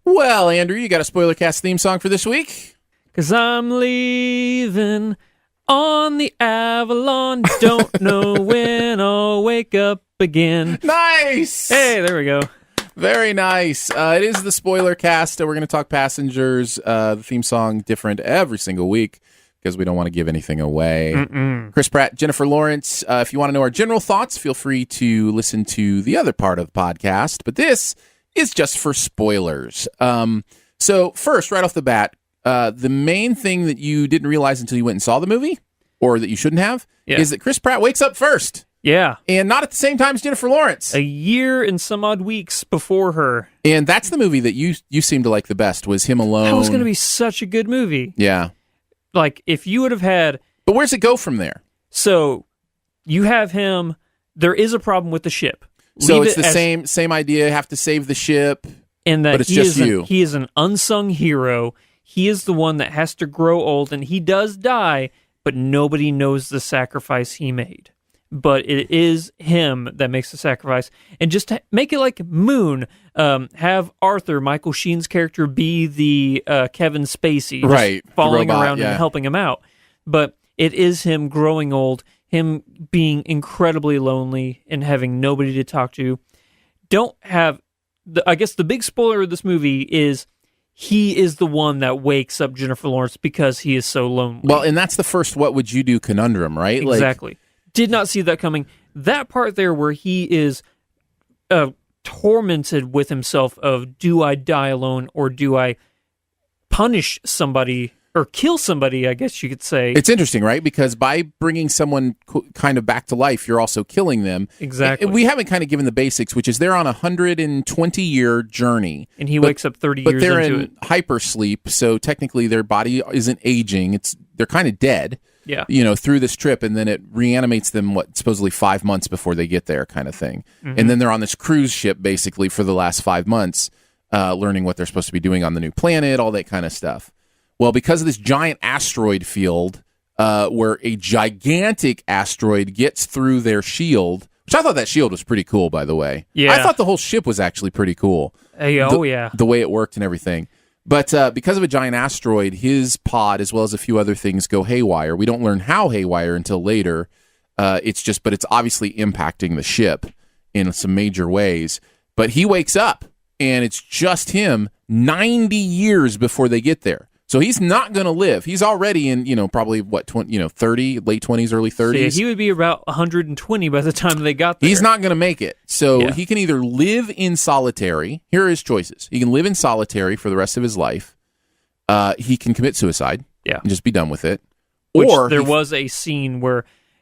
Well, Andrew, you got a Spoiler Cast theme song for this week? 'Cause I'm leaving on the Avalon. Don't know when I'll wake up again. Nice! Hey, there we go. Very nice. It is the Spoiler Cast. We're going to talk Passengers. The theme song different every single week because we don't want to give anything away. Chris Pratt, Jennifer Lawrence. If you want to know our general thoughts, feel free to listen to the other part of the podcast. But this is just for spoilers. So first, right off the bat, the main thing that you didn't realize until you went and saw the movie, or that you shouldn't have, is that Chris Pratt wakes up first. Yeah. And not at the same time as Jennifer Lawrence. A year and some odd weeks before her. And that's the movie that you seemed to like the best, was him alone. That was going to be such a good movie. Yeah. Like, if you would have had... But where's it go from there? So, you have him... There is a problem with the ship. So it's the same idea, have to save the ship, and that but it's just you. He is an unsung hero. He is the one that has to grow old, and he does die, but nobody knows the sacrifice he made. But it is him that makes the sacrifice. And just to make it like Moon, have Arthur, Michael Sheen's character, be the Kevin Spacey, right, following robot, around and helping him out. But it is him growing old, him being incredibly lonely and having nobody to talk to. I guess the big spoiler of this movie is he is the one that wakes up Jennifer Lawrence because he is so lonely. Well, and that's the first what would you do conundrum, right? Exactly. Did not see that coming. That part there where he is tormented with himself of, do I die alone or do I punish somebody or kill somebody, I guess you could say. It's interesting, right? Because by bringing someone kind of back to life, you're also killing them. Exactly. We haven't kind of given the basics, which is they're on a 120-year journey. And he wakes up 30 years into it. But they're in hypersleep, so technically their body isn't aging. They're kind of dead. Yeah. Through this trip, and then it reanimates them, supposedly 5 months before they get there, kind of thing. Mm-hmm. And then they're on this cruise ship, basically, for the last 5 months, learning what they're supposed to be doing on the new planet, all that kind of stuff. Well, because of this giant asteroid field, where a gigantic asteroid gets through their shield, which I thought that shield was pretty cool, by the way. Yeah. I thought the whole ship was actually pretty cool. Yeah. The way it worked and everything. But because of a giant asteroid, his pod, as well as a few other things, go haywire. We don't learn how haywire until later. But it's obviously impacting the ship in some major ways. But he wakes up, and it's just him 90 years before they get there. So he's not going to live. He's already in, probably, 30, late 20s, early 30s. So yeah, he would be about 120 by the time they got there. He's not going to make it. So he can either live in solitary. Here are his choices. He can live in solitary for the rest of his life. He can commit suicide. Yeah. And just be done with it. Or there was a scene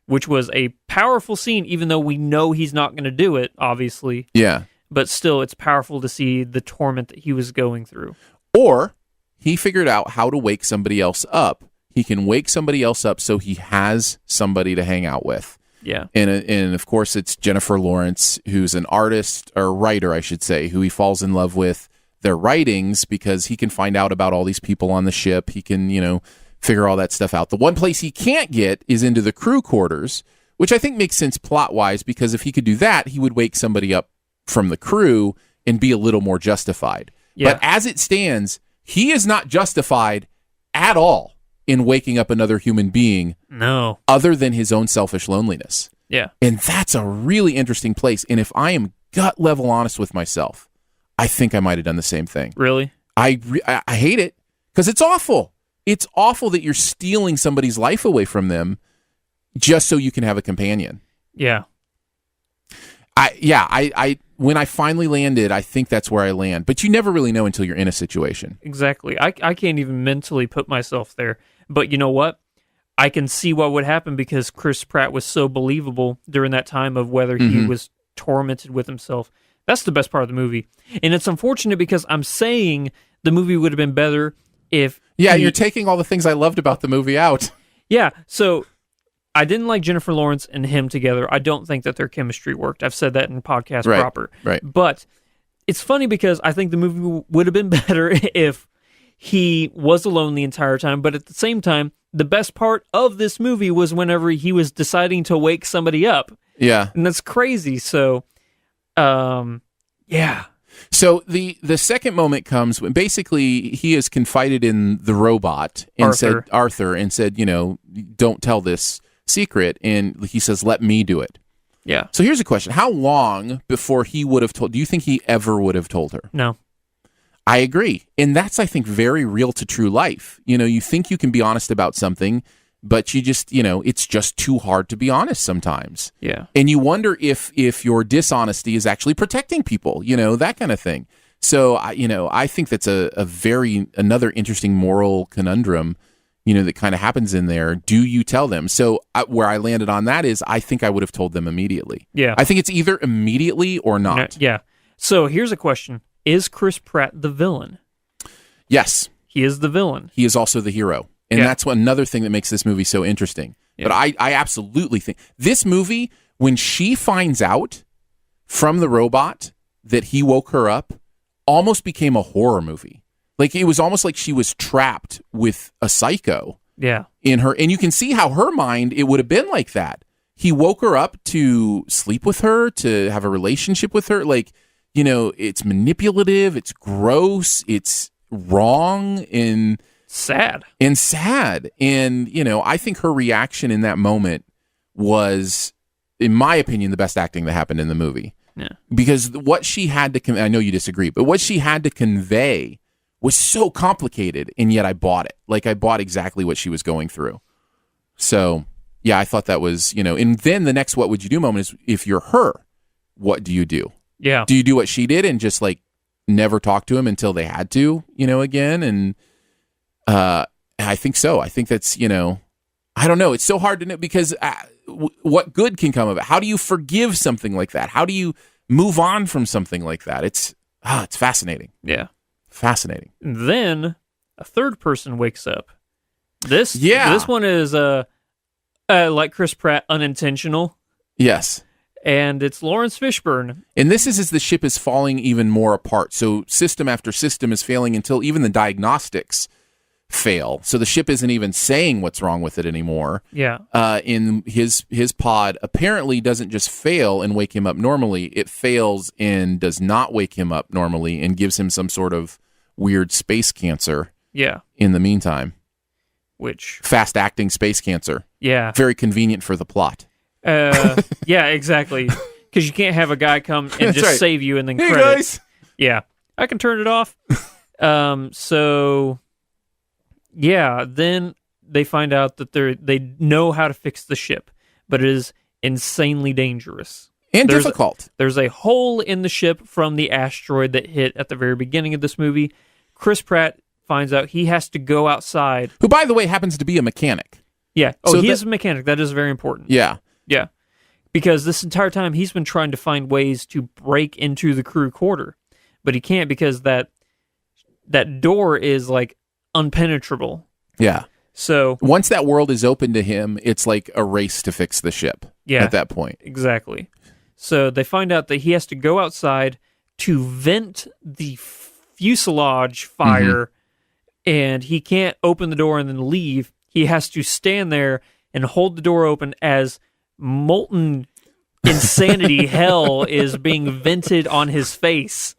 which was a powerful scene, even though we know he's not going to do it, obviously. Yeah. But still, it's powerful to see the torment that he was going through. Or he figured out how to wake somebody else up. He can wake somebody else up so he has somebody to hang out with. Yeah. And of course, it's Jennifer Lawrence, who's an artist, or writer, I should say, who he falls in love with their writings because he can find out about all these people on the ship. He can, figure all that stuff out. The one place he can't get is into the crew quarters, which I think makes sense plot-wise, because if he could do that, he would wake somebody up from the crew and be a little more justified. Yeah. But as it stands, he is not justified at all in waking up another human being. No. Other than his own selfish loneliness. Yeah. And that's a really interesting place. And if I am gut level honest with myself, I think I might have done the same thing. Really? I hate it because it's awful. It's awful that you're stealing somebody's life away from them just so you can have a companion. Yeah. When I finally landed, I think that's where I land. But you never really know until you're in a situation. Exactly. I can't even mentally put myself there. But you know what? I can see what would happen because Chris Pratt was so believable during that time of whether he was tormented with himself. That's the best part of the movie. And it's unfortunate because I'm saying the movie would have been better if... Yeah, you're taking all the things I loved about the movie out. Yeah, so... I didn't like Jennifer Lawrence and him together. I don't think that their chemistry worked. I've said that in podcast proper. Right. But it's funny because I think the movie would have been better if he was alone the entire time. But at the same time, the best part of this movie was whenever he was deciding to wake somebody up. Yeah. And that's crazy. So, yeah. So the second moment comes when basically he is confided in the robot and said, don't tell this secret. And he says, let me do it. Yeah. So here's a question. How long before he would have told, do you think he ever would have told her? No. I agree. And that's, I think, very real to true life. You think you can be honest about something, but you just, it's just too hard to be honest sometimes. Yeah. And you wonder if your dishonesty is actually protecting people, that kind of thing. So, I think that's another interesting moral conundrum, that kind of happens in there. Do you tell them? So where I landed on that is I think I would have told them immediately. Yeah. I think it's either immediately or not. Yeah. So here's a question. Is Chris Pratt the villain? Yes. He is the villain. He is also the hero. And that's another thing that makes this movie so interesting. Yeah. But I absolutely think this movie, when she finds out from the robot that he woke her up, almost became a horror movie. Like, it was almost like she was trapped with a psycho. Yeah. In her. And you can see how her mind, it would have been like that. He woke her up to sleep with her, to have a relationship with her. Like, it's manipulative, it's gross, it's wrong, and sad. And I think her reaction in that moment was, in my opinion, the best acting that happened in the movie. Yeah. Because what she had to I know you disagree, but what she had to convey was so complicated, and yet I bought it. Like, I bought exactly what she was going through. So, yeah, I thought that was, and then the next what would you do moment is, if you're her, what do you do? Yeah. Do you do what she did and just, like, never talk to him until they had to, again? And I think so. I think that's, I don't know. It's so hard to know, because what good can come of it? How do you forgive something like that? How do you move on from something like that? It's fascinating. Yeah. Fascinating. And then a third person wakes up. This one is like Chris Pratt, unintentional. Yes. And it's Lawrence Fishburne. And this is as the ship is falling even more apart. So system after system is failing until even the diagnostics fail. So the ship isn't even saying what's wrong with it anymore. Yeah. In his pod apparently doesn't just fail and wake him up normally. It fails and does not wake him up normally and gives him some sort of weird space cancer. Yeah. In the meantime. Which fast acting space cancer. Yeah. Very convenient for the plot. Yeah, exactly. Because you can't have a guy come and just save you and then hey credits. Guys. Yeah, I can turn it off. So, yeah, then they find out that they know how to fix the ship, but it is insanely dangerous and difficult. There's a hole in the ship from the asteroid that hit at the very beginning of this movie. Chris Pratt finds out he has to go outside. Who, by the way, happens to be a mechanic. Yeah. Oh, so he is a mechanic. That is very important. Yeah. Yeah. Because this entire time he's been trying to find ways to break into the crew quarter, but he can't because that door is like unpenetrable. Yeah. So once that world is open to him, it's like a race to fix the ship. Yeah. At that point. Exactly. So they find out that he has to go outside to vent the fuselage fire, and he can't open the door and then leave. He has to stand there and hold the door open as molten insanity hell is being vented on his face.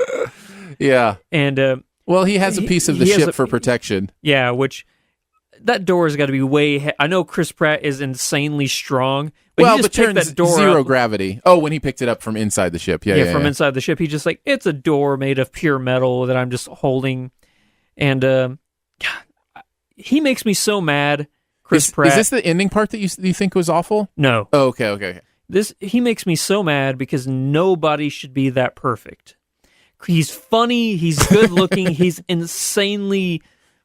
Yeah. And well, he has a piece of the ship for protection. Yeah, which that door has got to be way I know Chris Pratt is insanely strong, but he just picked that door zero up. Gravity. Oh, when he picked it up from inside the ship. Yeah, from inside the ship. He's just like, it's a door made of pure metal that I'm just holding. And he makes me so mad. Chris Pratt. Is this the ending part that you think was awful? No. Oh, okay. He makes me so mad because nobody should be that perfect. He's funny, he's good looking, he's insanely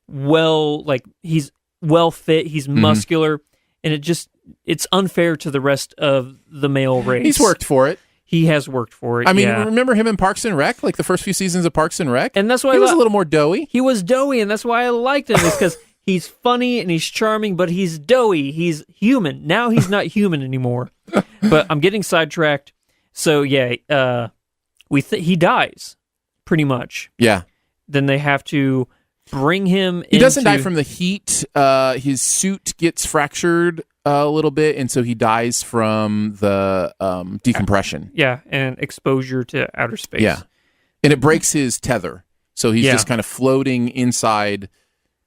he's well fit, he's muscular, and it's unfair to the rest of the male race. He's worked for it. He has worked for it. I mean, remember him in Parks and Rec, like the first few seasons of Parks and Rec? And that's why he was a little more doughy. He was doughy, and that's why I liked him, is because he's funny and he's charming, but he's doughy. He's human. Now he's not human anymore. But I'm getting sidetracked. So yeah, he dies, pretty much. Yeah. Then they have to bring him. He doesn't die from the heat. His suit gets fractured a little bit, and so he dies from the decompression. Yeah, and exposure to outer space. Yeah. And it breaks his tether. So he's Yeah. just kind of floating inside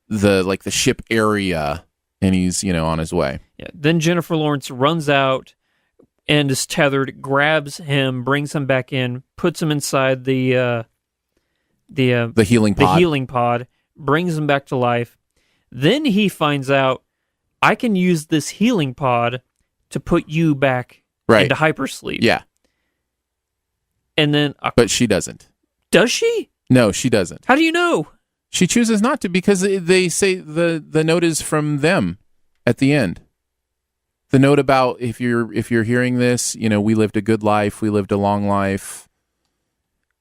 the ship area, and he's, on his way. Yeah. Then Jennifer Lawrence runs out and is tethered, grabs him, brings him back in, puts him inside the healing pod. The healing pod, brings him back to life. Then he finds out, I can use this healing pod to put you back into hypersleep. Yeah. And then... but she doesn't. Does she? No, she doesn't. How do you know? She chooses not to because they say the note is from them at the end. The note about if you're hearing this, we lived a good life, we lived a long life.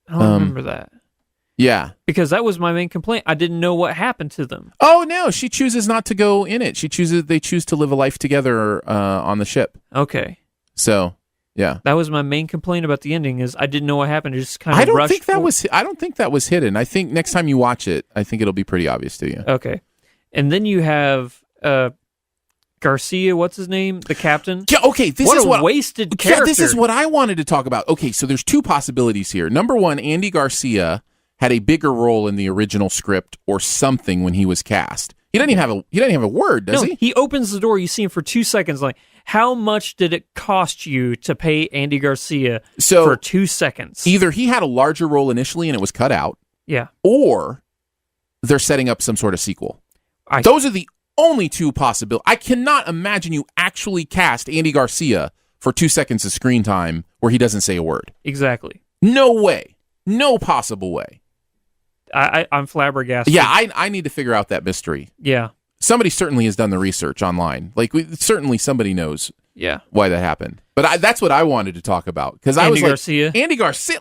I don't remember that. Yeah. Because that was my main complaint. I didn't know what happened to them. Oh, no, she chooses not to go in it. They choose to live a life together on the ship. Okay. So, yeah. That was my main complaint about the ending is I didn't know what happened. It just kind of I don't rushed think that was hidden. I think next time you watch it, I think it'll be pretty obvious to you. Okay. And then you have Garcia, what's his name? The captain? Yeah, okay, this is what wasted character. Yeah, this is what I wanted to talk about. Okay, so there's two possibilities here. Number one, Andy Garcia had a bigger role in the original script or something when he was cast. He doesn't even have a word, does he? He opens the door, you see him for 2 seconds, like, how much did it cost you to pay Andy Garcia for 2 seconds? Either he had a larger role initially and it was cut out, yeah, or they're setting up some sort of sequel. Those are the only two possibilities. I cannot imagine you actually cast Andy Garcia for 2 seconds of screen time where he doesn't say a word. Exactly. No way. No possible way. I'm flabbergasted. Yeah, I need to figure out that mystery. Yeah. Somebody certainly has done the research online. Certainly somebody knows why that happened. But that's what I wanted to talk about. Because I was Garcia. Andy Garcia,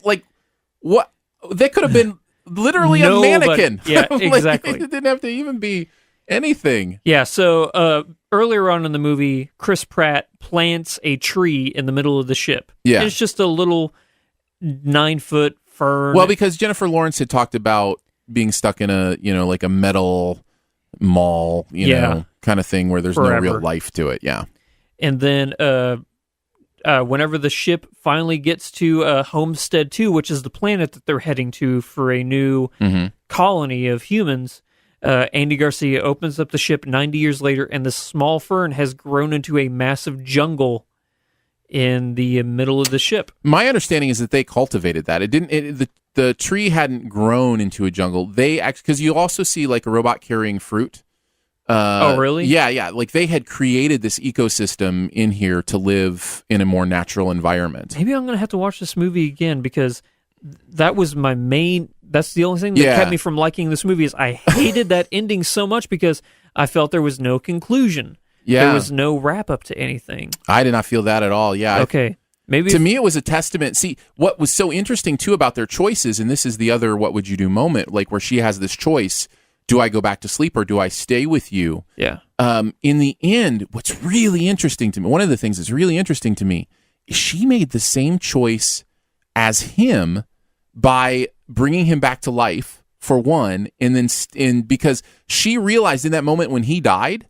what? That could have been literally a mannequin. Yeah, exactly. It didn't have to even be anything. Yeah, so earlier on in the movie, Chris Pratt plants a tree in the middle of the ship. Yeah. It's just a little 9-foot fern. Well, because Jennifer Lawrence had talked about being stuck in a, like a metal mall, kind of thing where there's no real life to it. Yeah. And then whenever the ship finally gets to Homestead 2, which is the planet that they're heading to for a new colony of humans, Andy Garcia opens up the ship 90 years later, and the small fern has grown into a massive jungle in the middle of the ship. My understanding is that they cultivated that. It didn't. The tree hadn't grown into a jungle. They actually, because you also see a robot carrying fruit. Oh, really? Yeah. They had created this ecosystem in here to live in a more natural environment. Maybe I'm going to have to watch this movie again because that was my main. That's the only thing that kept me from liking this movie. Is I hated that ending so much because I felt there was no conclusion. Yeah. There was no wrap up to anything. I did not feel that at all. Yeah. Okay. Maybe to me, it was a testament. See, what was so interesting, too, about their choices, and this is the other what would you do moment, where she has this choice, do I go back to sleep or do I stay with you? Yeah. In the end, what's really interesting to me, one of the things that's really interesting to me, is she made the same choice as him by bringing him back to life, for one, and then because she realized in that moment when he died,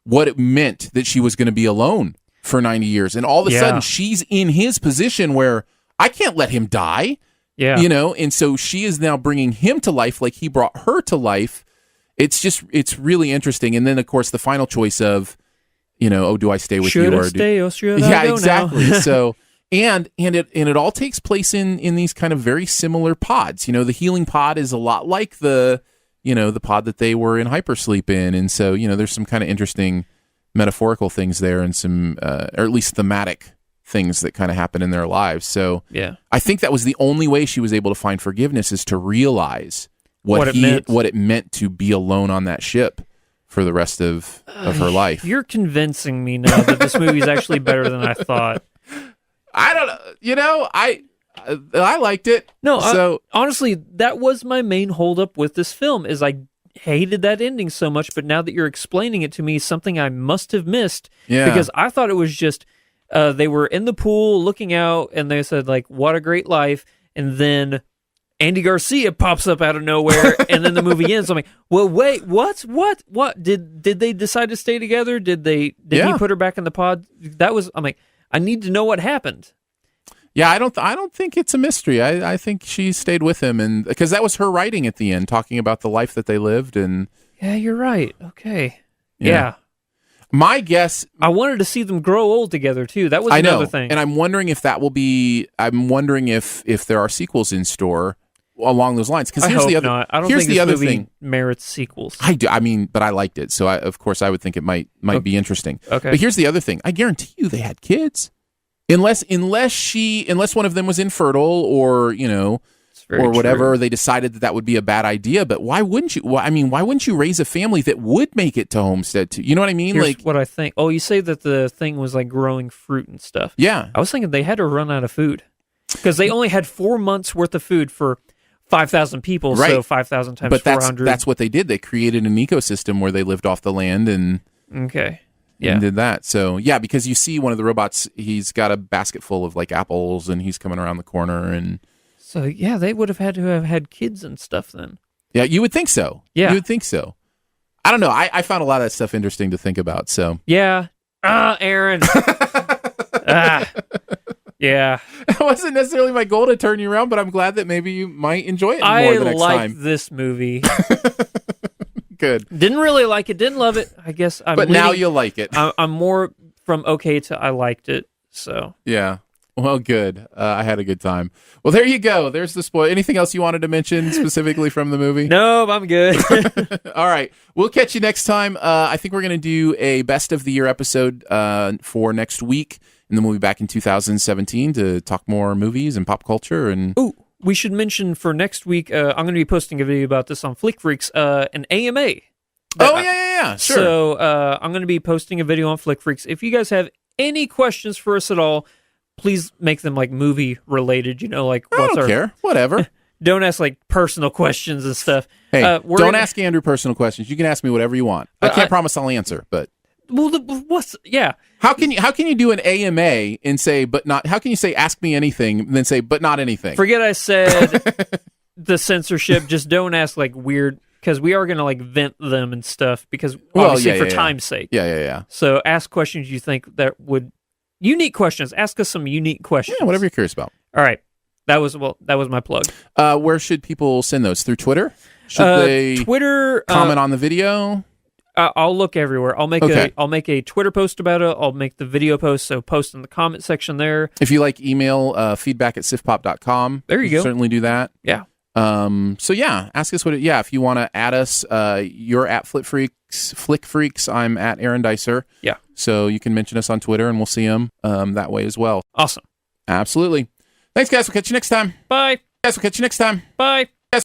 what it meant that she was going to be alone for 90 years. And all of a sudden, she's in his position where I can't let him die. Yeah. And so she is now bringing him to life like he brought her to life. It's really interesting. And then, of course, the final choice of, do I stay with you? Or stay or should I go exactly. Now? So, and it all takes place in these kind of very similar pods. The healing pod is a lot like the pod that they were in hypersleep in. And so, there's some kind of interesting metaphorical things there and some, or at least thematic things that kind of happen in their lives. So yeah, I think that was the only way she was able to find forgiveness is to realize what it meant to be alone on that ship for the rest of her life. You're convincing me now that this movie is actually better than I thought. I don't know. I liked it. No, honestly, that was my main holdup with this film is I hated that ending so much, but now that you're explaining it to me, something I must have missed. Yeah. Because I thought it was just they were in the pool looking out, and they said, what a great life, and then Andy Garcia pops up out of nowhere, and then the movie ends. I'm like, well, wait, what? Did they decide to stay together? Did he put her back in the pod? I'm like, I need to know what happened. Yeah, I don't think it's a mystery. I think she stayed with him, and because that was her writing at the end, talking about the life that they lived, and Yeah, you're right. Okay. Yeah. My guess, I wanted to see them grow old together too. That was I another know, thing. and I'm wondering if that will be. I'm wondering if there are sequels in store along those lines. Because I here's hope the other. not. I don't here's think the this other movie thing. merits sequels. I do. I mean, but I liked it, so of course I would think it might be interesting. Okay. But here's the other thing. I guarantee you they had kids, unless one of them was infertile, or Very or whatever, true. they decided that would be a bad idea. But why wouldn't you? Well, I mean, why wouldn't you raise a family that would make it to Homestead too? You know what I mean? Here's Like, what I think. Oh, you say that the thing was like growing fruit and stuff. yeah, I was thinking they had to run out of food because they only had 4 months worth of food for 5,000 people. Right. So 5,000 times but 400. that's what they did. They created an ecosystem where they lived off the land and Okay. Yeah. and did that. So yeah, because you see one of the robots, he's got a basket full of like apples, and he's coming around the corner, and So yeah, they would have had to have had kids and stuff then. yeah, you would think so. Yeah. You would think so. I don't know. I found a lot of that stuff interesting to think about. So Yeah. Aaron. Yeah. it wasn't necessarily my goal to turn you around, but I'm glad that maybe you might enjoy it more I the next like time. this movie. Good. Didn't really like it. Didn't love it. I guess I'm But now leaning- you'll like it. I'm more from okay to I liked it. So Yeah. Well, good. I had a good time. Well, there you go. There's the spoil. Anything else you wanted to mention specifically from the movie? no, I'm good. All right. We'll catch you next time. I think we're going to do a best of the year episode for next week. And then we'll be back in 2017 to talk more movies and pop culture. And Ooh, we should mention for next week, I'm going to be posting a video about this on Flick Freaks, an AMA. yeah. Sure. So I'm going to be posting a video on Flick Freaks. If you guys have any questions for us at all, please make them like movie related. Like I what's don't our care. Whatever. Don't ask like personal questions and stuff. Hey, we're don't gonna- ask Andrew personal questions. You can ask me whatever you want. I can't promise I'll answer, but Well, yeah. how can you do an AMA and say but not? How can you say ask me anything and then say but not anything? Forget I said the censorship. Just don't ask like weird, because we are going to like vent them and stuff because obviously for time's sake. Yeah. So ask questions you think that would unique questions. Ask us some unique questions. Yeah, whatever you're curious about. All right. That was my plug. Where should people send those? Through Twitter? Should they Twitter comment on the video? I'll look everywhere. I'll make a Twitter post about it. I'll make the video post. So post in the comment section there. If you like, email feedback at siftpop.com. There you go. Certainly do that. Yeah. So yeah, ask us if you want to add us, you're at Flick Freaks. I'm at Aaron Dicer. Yeah. So you can mention us on Twitter and we'll see them that way as well. Awesome. Absolutely. Thanks, guys. We'll catch you next time. Bye. Guys, we'll catch you next time. Bye.